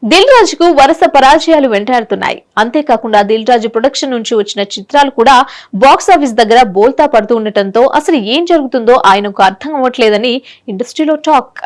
దిల్ రాజుకు వరుస పరాజయాలు వెంటాడుతున్నాయి. అంతేకాకుండా దిల్ రాజు ప్రొడక్షన్ నుంచి వచ్చిన చిత్రాలు కూడా బాక్సాఫీస్ దగ్గర బోల్తా పడుతూ ఉండటంతో అసలు ఏం జరుగుతుందో ఆయనకు అర్థం అవ్వట్లేదని ఇండస్ట్రీలో టాక్.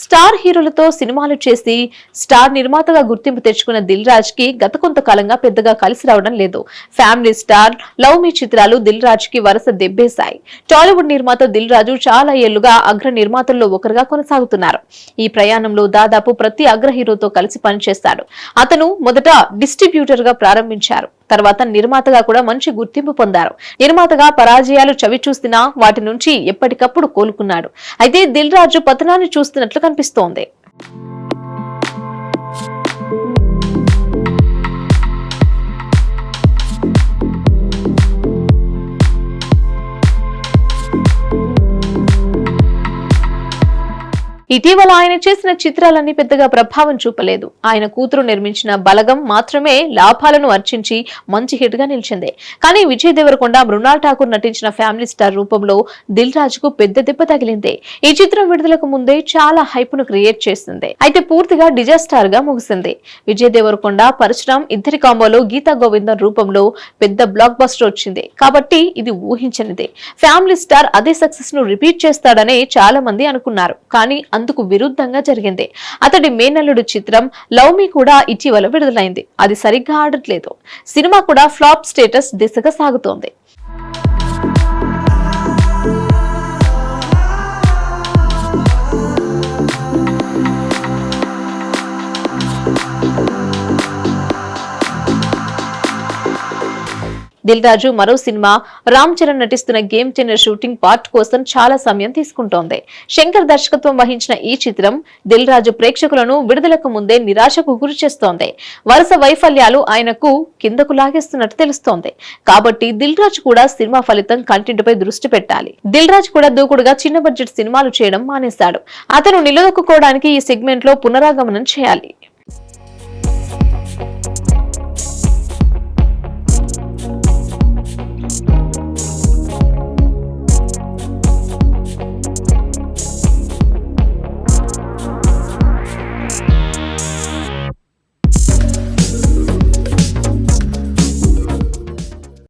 స్టార్ హీరోలతో సినిమాలు చేసి స్టార్ నిర్మాతగా గుర్తింపు తెచ్చుకున్న దిల్ రాజ్ కి గత కొంతకాలంగా పెద్దగా కలిసి రావడం లేదు. ఫ్యామిలీ స్టార్, లవ్ మీ చిత్రాలు దిల్ రాజ్ కి వరుస దెబ్బేశాయి. టాలీవుడ్ నిర్మాత దిల్ రాజు చాలా ఏళ్లుగా అగ్ర నిర్మాతల్లో ఒకరుగా కొనసాగుతున్నారు. ఈ ప్రయాణంలో దాదాపు ప్రతి అగ్ర హీరోతో కలిసి పనిచేస్తాడు. అతను మొదట డిస్ట్రిబ్యూటర్ గా ప్రారంభించారు. తర్వాత నిర్మాతగా కూడా మంచి గుర్తింపు పొందారు. నిర్మాతగా పరాజయాలు చవి చూసినా వాటి నుంచి ఎప్పటికప్పుడు కోలుకున్నాడు. అయితే దిల్ రాజు పతనాన్ని చూస్తున్నట్లు కనిపిస్తోంది. ఇటీవల ఆయన చేసిన చిత్రాలన్నీ పెద్దగా ప్రభావం చూపలేదు. ఆయన కూతురు నిర్మించిన బలగం మాత్రమే లాభాలను ఆర్జించి మంచి హిట్ గా నిలిచింది. కానీ విజయ్ దేవరకొండ, మృణాల్ ఠాకూర్ నటించిన ఫ్యామిలీ స్టార్ రూపంలో దిల్ రాజుకు పెద్ద దెబ్బ తగిలింది. ఈ చిత్రం విడుదలకు ముందే చాలా హైప్ ను క్రియేట్ చేసింది. అయితే పూర్తిగా డిజాస్టర్ గా ముగిసింది. విజయ్ దేవరకొండ, పరశురామ్ ఇద్దరి కాంబోలో గీతా గోవిందం రూపంలో పెద్ద బ్లాక్ బస్టర్ వచ్చింది. కాబట్టి ఇది ఊహించనిది. ఫ్యామిలీ స్టార్ అదే సక్సెస్ ను రిపీట్ చేస్తాడని చాలా మంది అనుకున్నారు. కానీ అందుకు విరుద్ధంగా జరిగింది. అతడి మేనల్లుడు చిత్రం లవ్ మీ కూడా ఇటీవల విడుదలైంది. అది సరిగ్గా ఆడట్లేదు. సినిమా కూడా ఫ్లాప్ స్టేటస్ దిశగా సాగుతోంది. దిల్ రాజు మరో సినిమా రామ్ చరణ్ నటిస్తున్న గేమ్ చేంజర్ షూటింగ్ పార్ట్ కోసం చాలా సమయం తీసుకుంటోంది. శంకర్ దర్శకత్వం వహించిన ఈ చిత్రం దిల్ రాజు ప్రేక్షకులను విడుదలకు ముందే నిరాశకు గురి చేస్తోంది. వరుస వైఫల్యాలు ఆయనకు కిందకు లాగేస్తున్నట్టు తెలుస్తోంది. కాబట్టి దిల్ రాజు కూడా సినిమా ఫలితం కంటెంట్ పై దృష్టి పెట్టాలి. దిల్ రాజు కూడా దూకుడుగా చిన్న బడ్జెట్ సినిమాలు చేయడం మానేశాడు. అతను నిలదొక్కుకోవడానికి ఈ సెగ్మెంట్ లో పునరాగమనం చేయాలి.